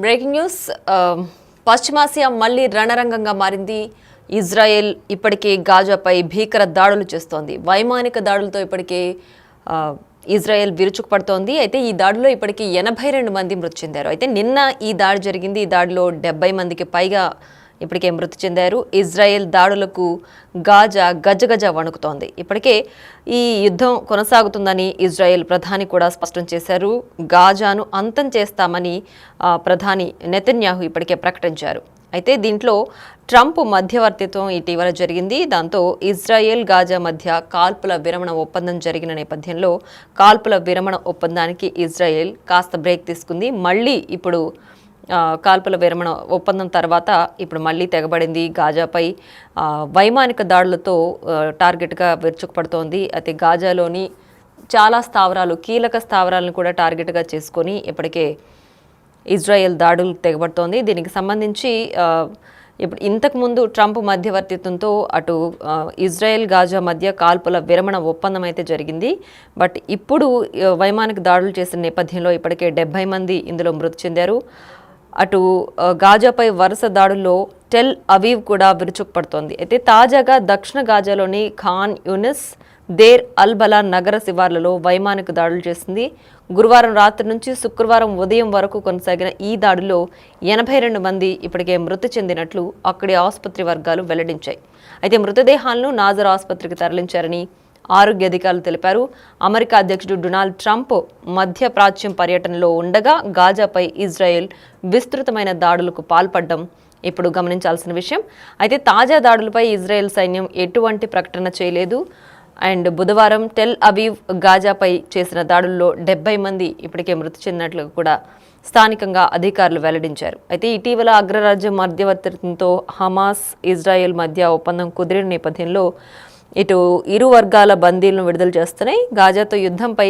Breaking news పశ్చిమాసియా మళ్లీ రణరంగంగా మారింది. ఇజ్రాయెల్ ఇప్పటికే గాజాపై భీకర దాడులు చేస్తోంది. వైమానిక దాడులతో ఇప్పటికే ఇజ్రాయెల్ విరుచుకుపడుతోంది. అయితే ఈ దాడిలో ఇప్పటికీ 82 మంది మృతి చెందారు. అయితే నిన్న ఈ దాడి జరిగింది. ఈ దాడిలో 70 మందికి పైగా ఇప్పటికే మృతి చెందారు. ఇజ్రాయెల్ దాడులకు గాజా గజగజ వణుకుతోంది. ఇప్పటికే ఈ యుద్ధం కొనసాగుతుందని ఇజ్రాయెల్ ప్రధాని కూడా స్పష్టం చేశారు. గాజాను అంతం చేస్తామని ప్రధాని నెతన్యాహు ఇప్పటికే ప్రకటించారు. అయితే దీంట్లో ట్రంప్ మధ్యవర్తిత్వం ఇటీవల జరిగింది. దాంతో ఇజ్రాయెల్ గాజా మధ్య కాల్పుల విరమణ ఒప్పందం జరిగిన నేపథ్యంలో కాల్పుల విరమణ ఒప్పందానికి ఇజ్రాయెల్ కాస్త బ్రేక్ తీసుకుంది. మళ్ళీ ఇప్పుడు కాల్పుల విరమణ ఒప్పందం తర్వాత ఇప్పుడు మళ్ళీ తెగబడింది. గాజాపై వైమానిక దాడులతో టార్గెట్గా విరుచుకుపడుతోంది. అయితే గాజాలోని చాలా స్థావరాలు, కీలక స్థావరాలను కూడా టార్గెట్గా చేసుకొని ఇప్పటికే ఇజ్రాయెల్ దాడులు తెగబడుతోంది. దీనికి సంబంధించి ఇప్పుడు ఇంతకుముందు ట్రంప్ మధ్యవర్తిత్వంతో అటు ఇజ్రాయెల్ గాజా మధ్య కాల్పుల విరమణ ఒప్పందం అయితే జరిగింది. బట్ ఇప్పుడు వైమానిక దాడులు చేసిన నేపథ్యంలో ఇప్పటికే 70 మంది ఇందులో మృతి చెందారు. అటు గాజాపై వరుస దాడుల్లో టెల్ అవీవ్ కూడా విరుచుకుపడుతోంది. అయితే తాజాగా దక్షిణ గాజాలోని ఖాన్ యూనిస్, దేర్ అల్ బలా నగర శివార్లలో వైమానిక దాడులు చేసింది. గురువారం రాత్రి నుంచి శుక్రవారం ఉదయం వరకు కొనసాగిన ఈ దాడిలో 82 మంది ఇప్పటికే మృతి చెందినట్లు అక్కడి ఆసుపత్రి వర్గాలు వెల్లడించాయి. అయితే మృతదేహాలను నాజర్ ఆసుపత్రికి తరలించారని ఆరోగ్య అధికారులు తెలిపారు. అమెరికా అధ్యక్షుడు డొనాల్డ్ ట్రంప్ మధ్య ప్రాచ్యం పర్యటనలో ఉండగా గాజాపై ఇజ్రాయెల్ విస్తృతమైన దాడులకు పాల్పడడం ఇప్పుడు గమనించాల్సిన విషయం. అయితే తాజా దాడులపై ఇజ్రాయెల్ సైన్యం ఎటువంటి ప్రకటన చేయలేదు. అండ్ బుధవారం టెల్ అవీవ్ గాజాపై చేసిన దాడుల్లో 70 మంది ఇప్పటికే మృతి చెందినట్లు కూడా స్థానికంగా అధికారులు వెల్లడించారు. అయితే ఇటీవల అగ్రరాజ్యం మధ్యవర్తిత్వంతో హమాస్, ఇజ్రాయెల్ మధ్య ఒప్పందం కుదిరిన నేపథ్యంలో ఇటు ఇరు వర్గాల బందీలను విడుదల చేస్తున్నాయి. గాజాతో యుద్ధంపై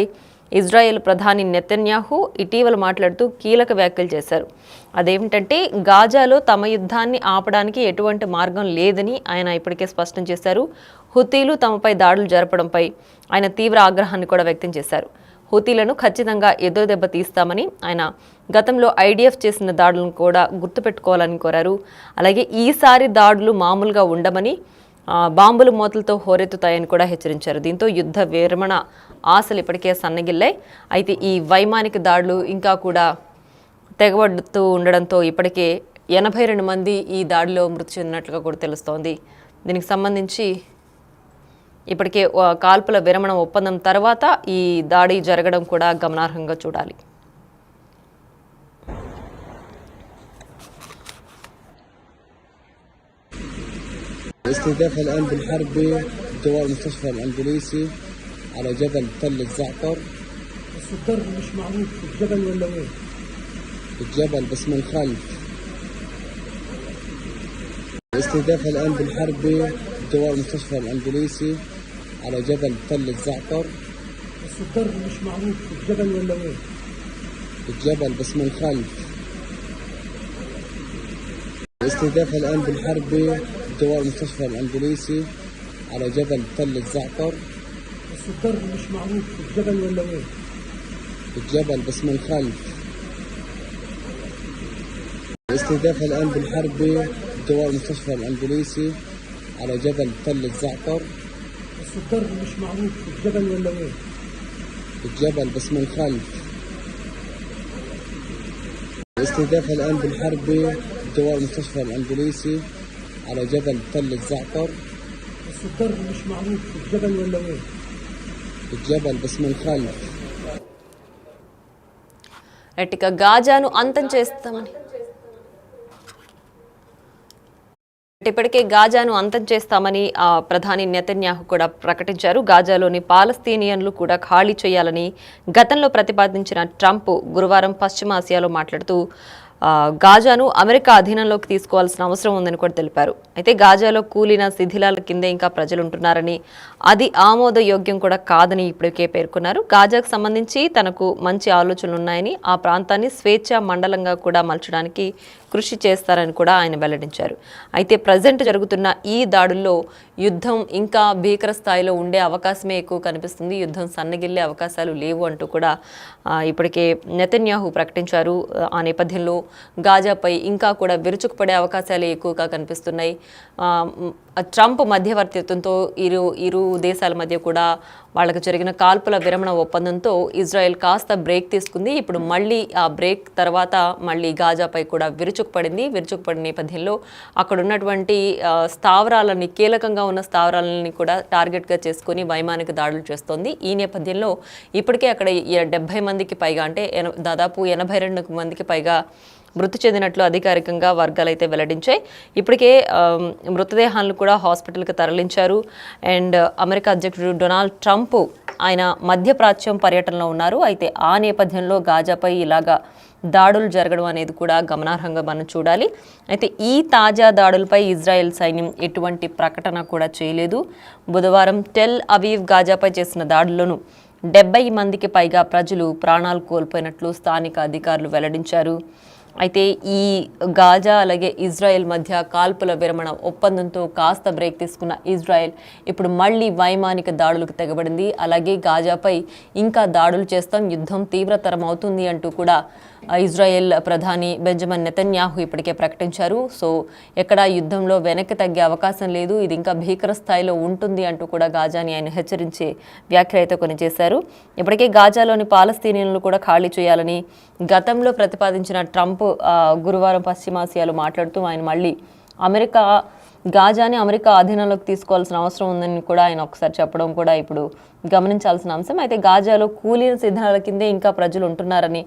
ఇజ్రాయెల్ ప్రధాని నెతన్యాహు ఇటీవల మాట్లాడుతూ కీలక వ్యాఖ్యలు చేశారు. అదేమిటంటే గాజాలో తమ యుద్ధాన్ని ఆపడానికి ఎటువంటి మార్గం లేదని ఆయన ఇప్పటికే స్పష్టం చేశారు. హుతీలు తమపై దాడులు జరపడంపై ఆయన తీవ్ర ఆగ్రహాన్ని కూడా వ్యక్తం చేశారు. హుతీలను ఖచ్చితంగా ఎదురుదెబ్బ తీస్తామని ఆయన గతంలో ఐడిఎఫ్ చేసిన దాడులను కూడా గుర్తుపెట్టుకోవాలని కోరారు. అలాగే ఈసారి దాడులు మామూలుగా ఉండమని, బాంబుల మూతలతో హోరెత్తుతాయని కూడా హెచ్చరించారు. దీంతో యుద్ధ విరమణ ఆశలు ఇప్పటికే సన్నగిల్లాయి. అయితే ఈ వైమానిక దాడులు ఇంకా కూడా తెగబడుతూ ఉండడంతో ఇప్పటికే 82 మంది ఈ దాడిలో మృతి చెందినట్లుగా కూడా తెలుస్తోంది. దీనికి సంబంధించి ఇప్పటికే కాల్పుల విరమణ ఒప్పందం తర్వాత ఈ దాడి జరగడం కూడా గమనార్హంగా చూడాలి. استهداف الآن بالحرب جوار المستشفى الإنجليزي على جبل تل الزعتر. بس الضرب مش معروف في الجبل ولا وين؟ في الجبل بس من خلف. استهداف الآن بالحرب جوار المستشفى الإنجليزي على جبل تل الزعتر. بس الضرب مش معروف في الجبل ولا وين؟ في الجبل بس من خلف. استهداف الآن بالحرب جوار المستشفى الإنجليزي على جبل تل الزعتر. بس الضرب مش معروف في الجبل ولا وين؟ في الجبل بس من خلف. استهداف الآن بالحرب جوار المستشفى الإنجليزي على جبل تل الزعتر. بس الضرب مش معروف في الجبل ولا وين؟ في الجبل بس من خلف. استهداف الآن بالحرب جوار المستشفى الإنجليزي على جبل تل الزعتر. بس الضرب مش معروف في الجبل ولا وين؟ في الجبل بس من خلف. ఎట్టిక గాజాను అంతం చేస్తామని ఇప్పటికే గాజాను అంతం చేస్తామని ప్రధాని నెతన్యాహు కూడా ప్రకటించారు. గాజాలోని పాలస్తీనియన్లు కూడా ఖాళీ చేయాలని గతంలో ప్రతిపాదించిన ట్రంప్ గురువారం పశ్చిమాసియాలో మాట్లాడుతూ గాజాను అమెరికా అధీనంలోకి తీసుకోవాల్సిన అవసరం ఉందని కూడా తెలిపారు. అయితే గాజాలో కూలిన శిథిలాల కిందే ఇంకా ప్రజలుంటున్నారని, అది ఆమోదయోగ్యం కూడా కాదని ఇప్పటికే పేర్కొన్నారు. గాజాకు సంబంధించి తనకు మంచి ఆలోచనలున్నాయని, ఆ ప్రాంతాన్ని స్వేచ్ఛా మండలంగా కూడా మలచడానికి కృషి చేస్తారని కూడా ఆయన వెల్లడించారు. అయితే ప్రజెంట్ జరుగుతున్న ఈ దాడుల్లో యుద్ధం ఇంకా భీకర స్థాయిలో ఉండే అవకాశమే ఎక్కువ కనిపిస్తుంది. యుద్ధం సన్నగిల్లే అవకాశాలు లేవు అంటూ కూడా ఇప్పటికే నెతన్యాహు ప్రకటించారు. ఆ నేపథ్యంలో గాజాపై ఇంకా కూడా విరుచుకుపడే అవకాశాలే ఎక్కువగా కనిపిస్తున్నాయి. ట్రంప్ మధ్యవర్తిత్వంతో ఇరు దేశాల మధ్య కూడా వాళ్ళకు జరిగిన కాల్పుల విరమణ ఒప్పందంతో ఇజ్రాయెల్ కాస్త బ్రేక్ తీసుకుంది. ఇప్పుడు మళ్ళీ ఆ బ్రేక్ తర్వాత మళ్ళీ గాజాపై కూడా విరుచుకుపడిన నేపథ్యంలో అక్కడ ఉన్నటువంటి స్థావరాలని, కీలకంగా ఉన్న స్థావరాలని కూడా టార్గెట్గా చేసుకుని వైమానిక దాడులు చేస్తోంది. ఈ నేపథ్యంలో ఇప్పటికే అక్కడ 70 మందికి పైగా, అంటే దాదాపు 82 మందికి పైగా మృతి చెందినట్లు అధికారికంగా వర్గాలైతే వెల్లడించాయి. ఇప్పటికే మృతదేహాలను కూడా హాస్పిటల్కి తరలించారు. అండ్ అమెరికా అధ్యక్షుడు డొనాల్డ్ ట్రంప్ ఆయన మధ్యప్రాచ్యం పర్యటనలో ఉన్నారు. అయితే ఆ నేపథ్యంలో గాజాపై ఇలాగా దాడులు జరగడం అనేది కూడా గమనార్హంగా మనం చూడాలి. అయితే ఈ తాజా దాడులపై ఇజ్రాయెల్ సైన్యం ఎటువంటి ప్రకటన కూడా చేయలేదు. బుధవారం టెల్ అవీవ్ గాజాపై చేసిన దాడులను 70 మందికి పైగా ప్రజలు ప్రాణాలు కోల్పోయినట్లు స్థానిక అధికారులు వెల్లడించారు. అయితే ఈ గాజా అలాగే ఇజ్రాయెల్ మధ్య కాల్పుల విరమణ ఒప్పందంతో కాస్త బ్రేక్ తీసుకున్న ఇజ్రాయెల్ ఇప్పుడు మళ్ళీ వైమానిక దాడులకు తెగబడింది. అలాగే గాజాపై ఇంకా దాడులు చేస్తాం, యుద్ధం తీవ్రతరం అవుతుంది అంటూ కూడా ఇజ్రాయెల్ ప్రధాని బెంజమిన్ నెతన్యాహు ఇప్పటికే ప్రకటించారు. సో ఎక్కడా యుద్ధంలో వెనక్కి తగ్గే అవకాశం లేదు, ఇది ఇంకా భీకర స్థాయిలో ఉంటుంది అంటూ కూడా గాజాని ఆయన హెచ్చరించే వ్యాఖ్యలు అయితే కొన్ని చేశారు. ఇప్పటికే గాజాలోని పాలస్తీనియన్లు కూడా ఖాళీ చేయాలని గతంలో ప్రతిపాదించిన ట్రంప్ గురువారం పశ్చిమాసియాలో మాట్లాడుతూ ఆయన మళ్ళీ గాజాని అమెరికా అధీనంలోకి తీసుకోవాల్సిన అవసరం ఉందని కూడా ఆయన ఒకసారి చెప్పడం కూడా ఇప్పుడు గమనించాల్సిన అంశం. అయితే గాజాలో కూలీన సిద్ధాల కిందే ఇంకా ప్రజలు ఉంటున్నారని,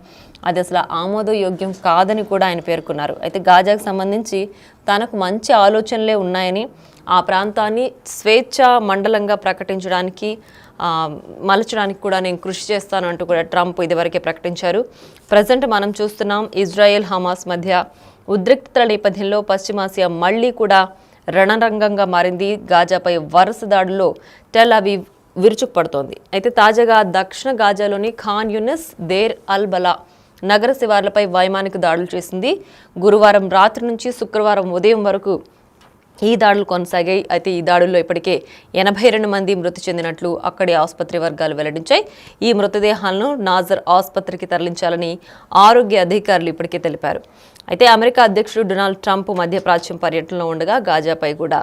అది అసలు ఆమోదయోగ్యం కాదని కూడా ఆయన పేర్కొన్నారు. అయితే గాజాకు సంబంధించి తనకు మంచి ఆలోచనలే ఉన్నాయని, ఆ ప్రాంతాన్ని స్వేచ్ఛ మండలంగా ప్రకటించడానికి మలచడానికి కూడా నేను కృషి చేస్తాను అంటూ కూడా ట్రంప్ ఇదివరకే ప్రకటించారు. ప్రజెంట్ మనం చూస్తున్నాం ఇజ్రాయెల్ హమాస్ మధ్య ఉద్రిక్తతల నేపథ్యంలో పశ్చిమాసియా మళ్ళీ కూడా రణరంగంగా మారింది. గాజాపై వరుస దాడుల్లో టెల్ అవీవ్ విరుచుకుపడుతోంది. అయితే తాజాగా దక్షిణ గాజాలోని ఖాన్ యూనిస్, దేర్ అల్ బలా నగర శివార్లపై వైమానిక దాడులు చేసింది. గురువారం రాత్రి నుంచి శుక్రవారం ఉదయం వరకు ఈ దాడులు కొనసాగాయి. అయితే ఈ దాడుల్లో ఇప్పటికే 82 మంది మృతి చెందినట్లు అక్కడి ఆసుపత్రి వర్గాలు వెల్లడించాయి. ఈ మృతదేహాలను నాజర్ ఆసుపత్రికి తరలించాలని ఆరోగ్య అధికారులు ఇప్పటికే తెలిపారు. అయితే అమెరికా అధ్యక్షుడు డొనాల్డ్ ట్రంప్ మధ్యప్రాచ్యం పర్యటనలో ఉండగా గాజాపై కూడా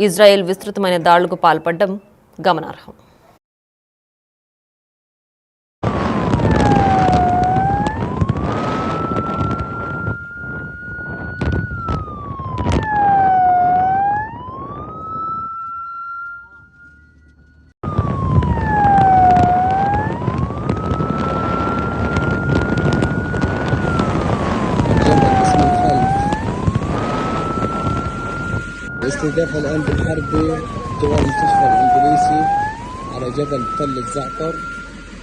ఇజ్రాయెల్ విస్తృతమైన దాడులకు పాల్పడడం గమనార్హం. استهداف الآن بالحرب جوار المستشفى الإنجليزي على جبل تل الزعتر.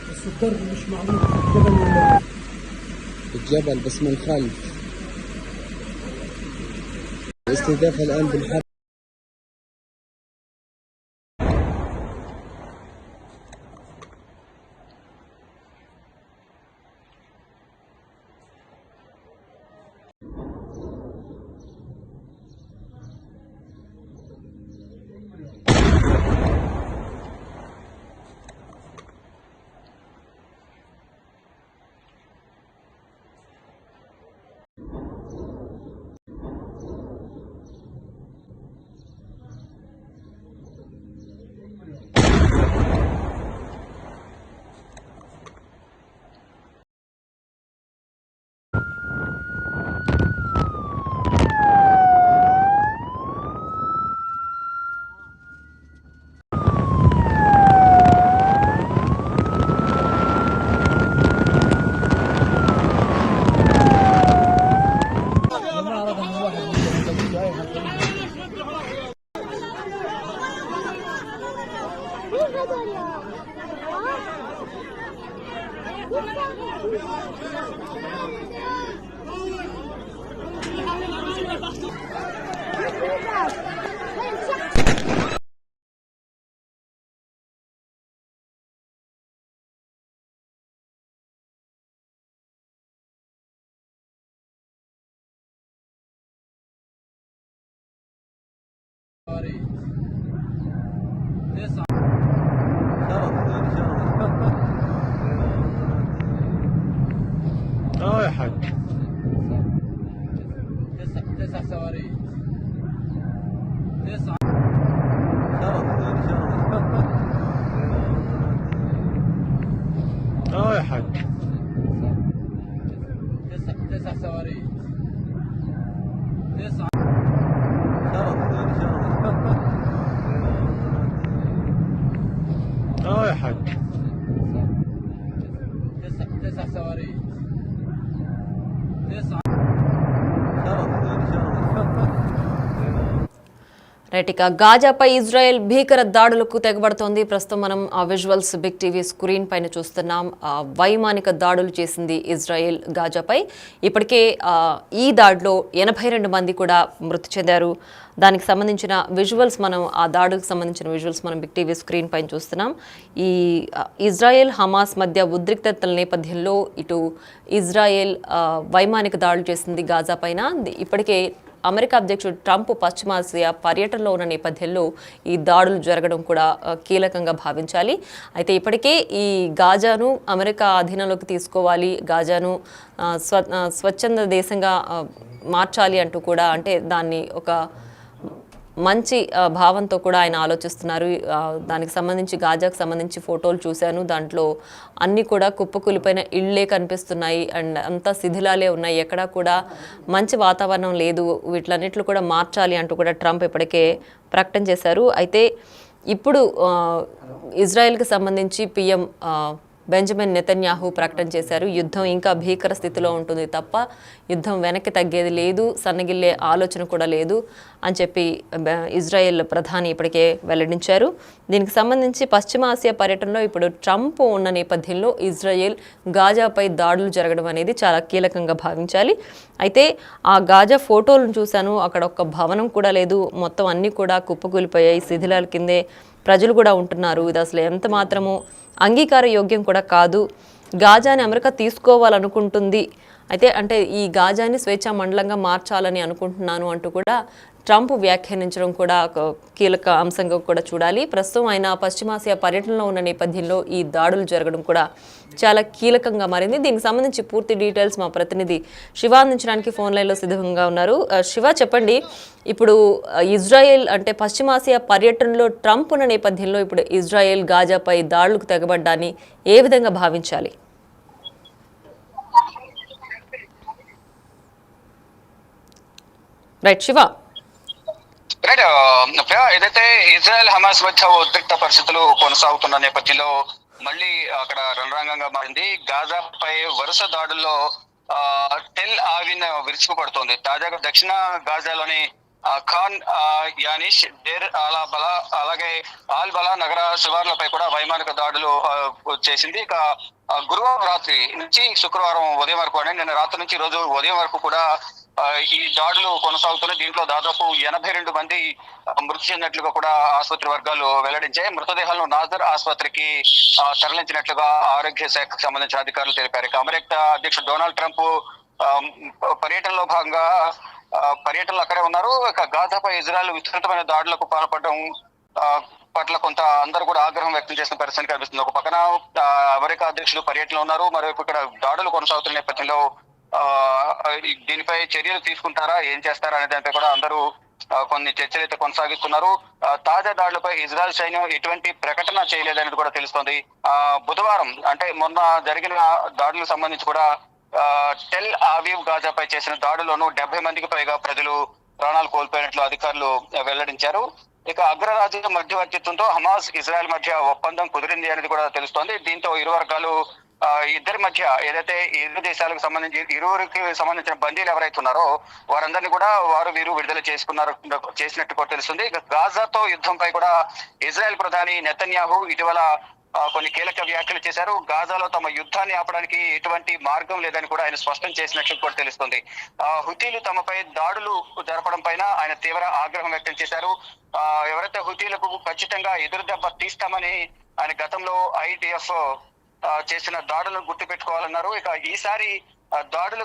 بس الضرب مش معروف الجبل ولا وين. الجبل بس من خلف. الاستهداف الآن بالحرب يا حاج 9 صواريخ 9 يا حاج 9 صواريخ 9 يا حاج 9 صواريخ 9 రైట్, ఇక గాజాపై ఇజ్రాయెల్ భీకర దాడులకు తెగబడుతోంది. ప్రస్తుతం మనం ఆ విజువల్స్ బిగ్ టీవీ స్క్రీన్ పైన చూస్తున్నాం. వైమానిక దాడులు చేసింది ఇజ్రాయెల్ గాజాపై. ఇప్పటికే ఈ దాడిలో 82 మంది కూడా మృతి చెందారు. దానికి సంబంధించిన విజువల్స్ ఆ దాడులకు సంబంధించిన విజువల్స్ మనం బిగ్ టీవీ స్క్రీన్ పైన చూస్తున్నాం. ఈ ఇజ్రాయెల్ హమాస్ మధ్య ఉద్రిక్తతల నేపథ్యంలో ఇటు ఇజ్రాయెల్ వైమానిక దాడులు చేసింది గాజా పైన. ఇప్పటికే అమెరికా అధ్యక్షుడు ట్రంప్ పశ్చిమాసియా పర్యటనలో ఉన్న నేపథ్యంలో ఈ దాడులు జరగడం కూడా కీలకంగా భావించాలి. అయితే ఇప్పటికే ఈ గాజాను అమెరికా అధీనంలోకి తీసుకోవాలి, గాజాను స్వచ్ఛంద దేశంగా మార్చాలి అంటూ కూడా, అంటే దాన్ని ఒక మంచి భావంతో కూడా ఆయన ఆలోచిస్తున్నారు. దానికి సంబంధించి గాజాకు సంబంధించి ఫోటోలు చూశాను. దాంట్లో అన్నీ కూడా కుప్పకూలిపోయిన ఇళ్లే కనిపిస్తున్నాయి అండ్ అంతా శిథిలాలే ఉన్నాయి. ఎక్కడా కూడా మంచి వాతావరణం లేదు. వీటిలన్నిట్లు కూడా మార్చాలి అంటూ కూడా ట్రంప్ ఇప్పటికే ప్రకటన చేశారు. అయితే ఇప్పుడు ఇజ్రాయెల్కి సంబంధించి పిఎం బెంజమిన్ నెతన్యాహు ప్రకటన చేశారు. యుద్ధం ఇంకా భీకర స్థితిలో ఉంటుంది తప్ప యుద్ధం వెనక్కి తగ్గేది లేదు, సన్నగిల్లే ఆలోచన కూడా లేదు అని చెప్పి ఇజ్రాయెల్ ప్రధాని ఇప్పటికే వెల్లడించారు. దీనికి సంబంధించి పశ్చిమాసియా పర్యటనలో ఇప్పుడు ట్రంప్ ఉన్న నేపథ్యంలో ఇజ్రాయెల్ గాజాపై దాడులు జరగడం అనేది చాలా కీలకంగా భావించాలి. అయితే ఆ గాజా ఫోటోలను చూశాను. అక్కడ ఒక్క భవనం కూడా లేదు, మొత్తం అన్నీ కూడా కుప్పకూలిపోయాయి, శిథిలాల కిందే ప్రజలు కూడా ఉంటున్నారు. ఇది అసలు ఎంత మాత్రము అంగీకార యోగ్యం కూడా కాదు. గాజాని అమెరికా తీసుకోవాలనుకుంటుంది, అయితే అంటే ఈ గాజాని స్వేచ్ఛా మండలంగా మార్చాలని అనుకుంటున్నాను అంటూ కూడా ట్రంప్ వ్యాఖ్యానించడం కూడా ఒక కీలక అంశంగా కూడా చూడాలి. ప్రస్తుతం ఆయన పశ్చిమాసియా పర్యటనలో ఉన్న నేపథ్యంలో ఈ దాడులు జరగడం కూడా చాలా కీలకంగా మారింది. దీనికి సంబంధించి పూర్తి డీటెయిల్స్ మా ప్రతినిధి శివ అందించడానికి ఫోన్ లైన్లో సిద్ధంగా ఉన్నారు. శివ, చెప్పండి, ఇప్పుడు ఇజ్రాయెల్ అంటే పశ్చిమాసియా పర్యటనలో ట్రంప్ ఉన్న నేపథ్యంలో ఇప్పుడు ఇజ్రాయెల్ గాజాపై దాడులకు తెగబడ్డాన్ని ఏ విధంగా భావించాలి? రైట్ శివ. ఏదైతే ఇజ్రాయెల్ హమాస్ మధ్య ఉద్రిక్త పరిస్థితులు కొనసాగుతున్న నేపథ్యంలో మళ్ళీ అక్కడ రణరంగంగా మారింది. గాజాపై వరుస దాడుల్లో టెల్ ఆవిన్ విరుచుకుపడుతోంది. తాజాగా దక్షిణ గాజాలోని ఖాన్ యానిష్, డేర్ అలా అలాగే ఆల్ బలా నగర శివార్లపై కూడా వైమానిక దాడులు చేసింది. ఇక గురువారం రాత్రి నుంచి శుక్రవారం ఉదయం వరకు, అంటే నిన్న రాత్రి నుంచి రోజు ఉదయం వరకు కూడా ఈ దాడులు కొనసాగుతున్నాయి. దీంట్లో దాదాపు 82 మంది మృతి చెందినట్లుగా కూడా ఆసుపత్రి వర్గాలు వెల్లడించాయి. మృతదేహాలను నాజర్ ఆసుపత్రికి తరలించినట్లుగా ఆరోగ్య శాఖకు సంబంధించిన అధికారులు తెలిపారు. ఇక అమెరికా అధ్యక్షుడు డొనాల్డ్ ట్రంప్ పర్యటనలో భాగంగా పర్యటనలు అక్కడే ఉన్నారు. ఇక గాజాపై ఇజ్రాయెల్ విస్తృతమైన దాడులకు పాల్పడడం పట్ల కొంత అందరూ కూడా ఆగ్రహం వ్యక్తం చేసిన పరిస్థితి కనిపిస్తుంది. ఒక పక్కన అమెరికా అధ్యక్షుడు పర్యటనలో ఉన్నారు, మరోవైపు ఇక్కడ దాడులు కొనసాగుతున్న నేపథ్యంలో దీనిపై చర్యలు తీసుకుంటారా, ఏం చేస్తారా అనే దానిపై కూడా అందరూ కొన్ని చర్చలు అయితే కొనసాగిస్తున్నారు. తాజా దాడులపై ఇజ్రాయెల్ సైన్యం ఎటువంటి ప్రకటన చేయలేదనేది కూడా తెలుస్తోంది. బుధవారం అంటే మొన్న జరిగిన దాడులకు సంబంధించి కూడా టెల్ అవీవ్ గాజాపై చేసిన దాడులోనూ 70 మందికి పైగా ప్రజలు ప్రాణాలు కోల్పోయినట్లు అధికారులు వెల్లడించారు. ఇక అగ్రరాజ్య మధ్యవర్తిత్వంతో హమాస్ ఇజ్రాయెల్ మధ్య ఒప్పందం కుదిరింది అనేది కూడా తెలుస్తోంది. దీంతో ఇరు వర్గాలు ఇద్దరి మధ్య ఏదైతే ఇరు దేశాలకు సంబంధించి ఇరువురికి సంబంధించిన బందీలు ఎవరైతే ఉన్నారో వారందరినీ కూడా వీరు విడుదల చేసినట్టు కూడా తెలుస్తుంది. ఇక గాజాతో యుద్ధంపై కూడా ఇజ్రాయెల్ ప్రధాని నెతన్యాహు ఇటీవల కొన్ని కీలక వ్యాఖ్యలు చేశారు. గాజాలో తమ యుద్ధాన్ని ఆపడానికి ఎటువంటి మార్గం లేదని కూడా ఆయన స్పష్టం చేసినట్లు కూడా తెలుస్తుంది. హుతీలు తమపై దాడులు జరపడం పైన ఆయన తీవ్ర ఆగ్రహం వ్యక్తం చేశారు. ఎవరైతే హుతీలకు ఖచ్చితంగా ఎదురు దెబ్బ తీస్తామని ఆయన గతంలో IDF చేసిన దాడులను గుర్తు పెట్టుకోవాలన్నారు. ఇక ఈసారి దాడులు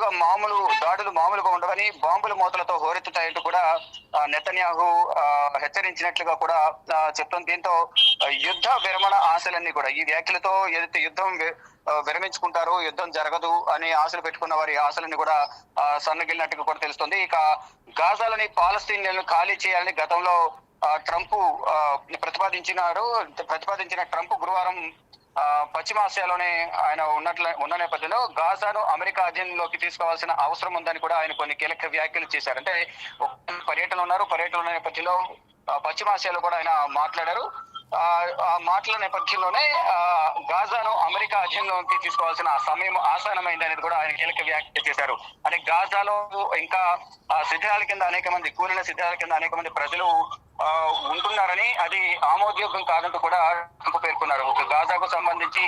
మామూలుగా ఉండవని బాంబుల మూతలతో హోరెత్తుతాయంటూ కూడా నెతన్యాహు హెచ్చరించినట్లుగా కూడా చెప్తుంది. దీంతో యుద్ధ విరమణ ఆశలన్నీ కూడా ఈ వ్యాఖ్యలతో ఏదైతే యుద్ధం విరమించుకుంటారో, యుద్ధం జరగదు అని ఆశలు పెట్టుకున్న వారి ఆశలన్నీ కూడా సన్నగిలినట్టుగా కూడా తెలుస్తుంది. ఇక గాజాలని పాలస్తీనియన్లను ఖాళీ చేయాలని గతంలో ట్రంప్ ప్రతిపాదించిన ట్రంప్ గురువారం పశ్చిమాసియాలోనే ఆయన ఉన్న నేపథ్యంలో గాజాను అమెరికా అధీనంలోకి తీసుకోవాల్సిన అవసరం ఉందని కూడా ఆయన కొన్ని కీలక వ్యాఖ్యలు చేశారు. అంటే పర్యటన నేపథ్యంలో పశ్చిమాసియాలో కూడా ఆయన మాట్లాడారు. ఆ మాటల నేపథ్యంలోనే గాజాను అమెరికా అధీనంలోకి తీసుకోవాల్సిన సమయం ఆసన్నమైంది అనేది కూడా ఆయన కీలక వ్యాఖ్య చేశారు. అంటే గాజాలో ఇంకా శిథిలాల కింద కూలిన శిథిలాల కింద అనేక మంది ప్రజలు ఉంటున్నారని, అది ఆమోదయోగ్యం కాదంటూ కూడా ట్రంప్ పేర్కొన్నారు. గాజాకు సంబంధించి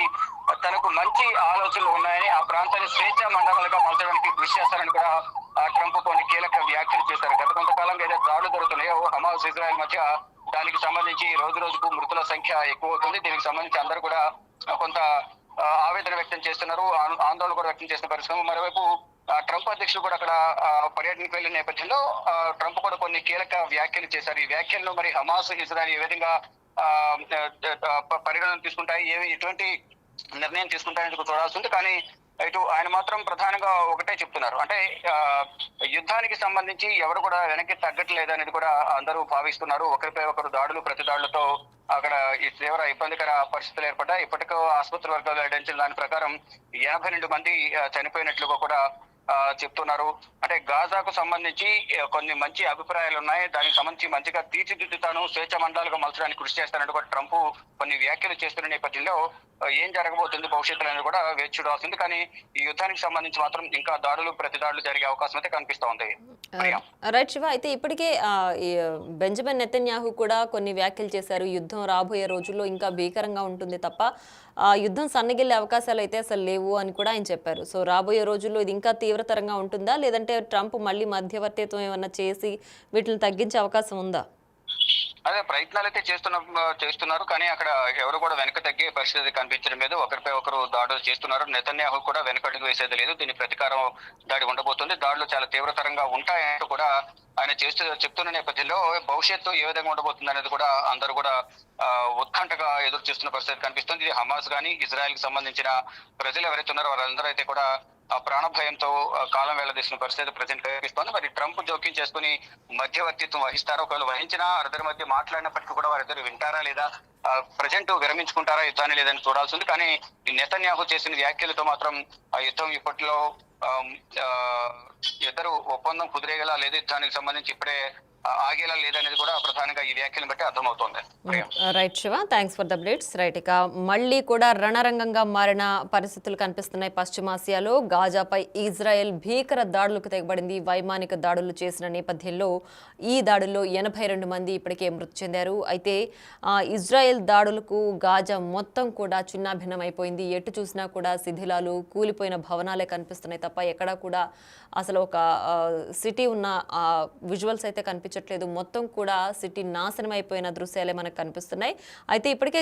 తనకు మంచి ఆలోచనలు ఉన్నాయని, ఆ ప్రాంతాన్ని స్వేచ్ఛా మండలాలుగా మార్చడానికి కృషి చేస్తారని కూడా ట్రంప్ కొన్ని కీలక వ్యాఖ్యలు చేశారు. గత కొంతకాలంగా ఏదైతే దాడులు జరుగుతున్నాయో హమాస్ ఇజ్రాయెల్ మధ్య, దానికి సంబంధించి రోజుకు మృతుల సంఖ్య ఎక్కువ అవుతుంది. దీనికి సంబంధించి అందరూ కూడా కొంత ఆవేదన వ్యక్తం చేస్తున్నారు, ఆందోళన కూడా వ్యక్తం చేస్తున్న పరిస్థితి. మరోవైపు ట్రంప్ అధ్యక్షుడు కూడా అక్కడ పర్యటనకు వెళ్లిన నేపథ్యంలో ట్రంప్ కూడా కొన్ని కీలక వ్యాఖ్యలు చేశారు. ఈ వ్యాఖ్యలను మరి హమాస్ ఇజ్రాయెల్ ఏ విధంగా పరిగణన తీసుకుంటాయి, ఎటువంటి నిర్ణయం తీసుకుంటాయని చూడాల్సి ఉంది. కానీ ఇటు ఆయన మాత్రం ప్రధానంగా ఒకటే చెప్తున్నారు, అంటే యుద్ధానికి సంబంధించి ఎవరు కూడా వెనక్కి తగ్గట్లేదు అనేది కూడా అందరూ భావిస్తున్నారు. ఒకరిపై ఒకరు ప్రతి దాడులతో అక్కడ ఈ తీవ్ర ఇబ్బందికర పరిస్థితులు ఏర్పడ్డాయి. ఇప్పటికో ఆసుపత్రి వర్గాలు వెల్లడించిన దాని ప్రకారం 82 మంది చనిపోయినట్లుగా కూడా చెప్తున్నారు. అంటే గాజాకు సంబంధించి కొన్ని మంచి అభిప్రాయాలు ఉన్నాయి, దానికి సంబంధించి మంచిగా తీర్చిదిద్దుతాను, స్వేచ్ఛ మండలాలుగా మలచడానికి కృషి చేస్తానంటూ కూడా ట్రంప్ కొన్ని వ్యాఖ్యలు చేస్తున్న నేపథ్యంలో ఏం జరగబోతుంది భవిష్యత్తులో అనేది కూడా వేచి చూడాల్సింది. కానీ ఈ యుద్ధానికి సంబంధించి మాత్రం ఇంకా ప్రతి దాడులు జరిగే అవకాశం అయితే కనిపిస్తా ఉంది. రైట్ శివ, అయితే ఇప్పటికే బెంజమిన్ నెతన్యాహు కూడా కొన్ని వ్యాఖ్యలు చేశారు. యుద్ధం రాబోయే రోజుల్లో ఇంకా భీకరంగా ఉంటుంది తప్ప యుద్ధం సన్నగిల్లే అవకాశాలు అయితే అసలు లేవు అని కూడా ఆయన చెప్పారు. సో రాబోయే రోజుల్లో ఇది ఇంకా తీవ్రతరంగా ఉంటుందా, లేదంటే ట్రంప్ మళ్ళీ మధ్యవర్తిత్వం ఏమన్నా చేసి వీటిని తగ్గించే అవకాశం ఉందా? అదే ప్రయత్నాలు అయితే చేస్తున్నారు, కానీ అక్కడ ఎవరు కూడా వెనక తగ్గే పరిస్థితి కనిపించడం లేదు. ఒకరిపై ఒకరు దాడులు చేస్తున్నారు. నెతన్యాహు కూడా వెనకడుగు వేసేది లేదు. దీని ప్రతీకారం దాడి ఉండబోతుంది. దాడులు చాలా తీవ్రతరంగా ఉంటాయంటూ కూడా ఆయన చెప్తున్న నేపథ్యంలో భవిష్యత్తు ఏ విధంగా ఉండబోతుంది అనేది కూడా అందరూ కూడా ఉత్కంఠగా ఎదురు చూస్తున్న పరిస్థితి కనిపిస్తుంది. ఇది హమాస్ కానీ ఇజ్రాయెల్ కి సంబంధించిన ప్రజలు ఎవరైతే ఉన్నారో వారందరూ అయితే కూడా ప్రాణ భయంతో కాలం వెళ్లదీసిన పరిస్థితి ప్రజెంట్ కనిపిస్తోంది. మరి ట్రంప్ జోక్యం చేసుకుని మధ్యవర్తిత్వం వహిస్తారా, ఒకవేళ వహించినా వారిద్దరి మధ్య మాట్లాడినప్పటికీ కూడా వారిద్దరు వింటారా లేదా, ప్రజెంట్ విరమించుకుంటారా యుద్ధాన్ని లేదని చూడాల్సి ఉంది. కానీ నెతన్యాహు చేసిన వ్యాఖ్యలతో మాత్రం ఆ యుద్ధం ఇప్పట్లో ఇద్దరు ఒప్పందం కుదిరేగలా లేదు, యుద్ధానికి సంబంధించి ఇప్పుడే ఆగేలా లేదనేది కూడా ప్రధానంగా ఈ వ్యాఖ్యలను బట్టి అర్థమవుతోంది. Right Shiva, thanks for the updates. Right, ఇక మళ్ళీ కూడా రణరంగంగా మారిన పరిస్థితులు కనిపిస్తున్నాయి పశ్చిమాసియాలో. గాజాపై ఇజ్రాయెల్ భీకర దాడులకు తెగబడింది. వైమానిక దాడులు చేసిన నేపథ్యంలో ఈ దాడుల్లో 82 మంది ఇప్పటికే మృతి చెందారు. అయితే ఇజ్రాయెల్ దాడులకు గాజా మొత్తం కూడా చిన్నాభిన్నమైపోయింది. ఎటు చూసినా కూడా శిథిలాలు, కూలిపోయిన భవనాలే కనిపిస్తున్నాయి తప్ప ఎక్కడా కూడా అసలు ఒక సిటీ ఉన్న విజువల్స్ అయితే కనిపించట్లేదు. మొత్తం కూడా సిటీ నాశనం అయిపోయిన దృశ్యాలే మనకు కనిపిస్తున్నాయి. అయితే ఇప్పటికే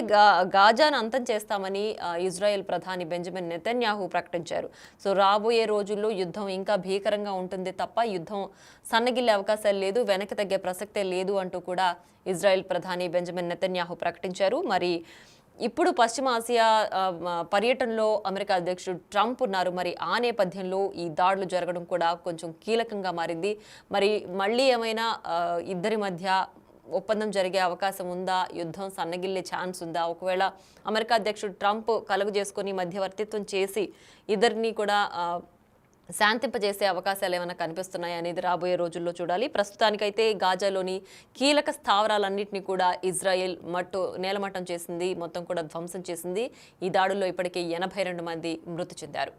గాజాను అంతం చేస్తామని ఇజ్రాయెల్ ప్రధాని బెంజమిన్ నెతన్యాహు ప్రకటించారు. సో రాబోయే రోజుల్లో యుద్ధం ఇంకా భీకరంగా ఉంటుంది తప్ప యుద్ధం సన్నగిల్లే అవకాశాలు లేదు, వెనక్కి తగ్గే ప్రసక్తే లేదు అంటూ కూడా ఇజ్రాయెల్ ప్రధాని బెంజమిన్ నెతన్యాహు ప్రకటించారు. మరి ఇప్పుడు పశ్చిమాసియా పర్యటనలో అమెరికా అధ్యక్షుడు ట్రంప్ ఉన్నారు. మరి ఆ నేపథ్యంలో ఈ దాడులు జరగడం కూడా కొంచెం కీలకంగా మారింది. మరి మళ్ళీ ఏమైనా ఇద్దరి మధ్య ఒప్పందం జరిగే అవకాశం ఉందా, యుద్ధం సన్నగిల్లే ఛాన్స్ ఉందా, ఒకవేళ అమెరికా అధ్యక్షుడు ట్రంప్ కలుగు చేసుకొని మధ్యవర్తిత్వం చేసి ఇద్దరిని కూడా శాంతింపజేసే అవకాశాలు ఏమైనా కనిపిస్తున్నాయి అనేది రాబోయే రోజుల్లో చూడాలి. ప్రస్తుతానికైతే గాజాలోని కీలక స్థావరాలన్నింటినీ కూడా ఇజ్రాయెల్ నేలమట్టం చేసింది, మొత్తం కూడా ధ్వంసం చేసింది. ఈ దాడుల్లో ఇప్పటికే 82 మంది మృతి చెందారు.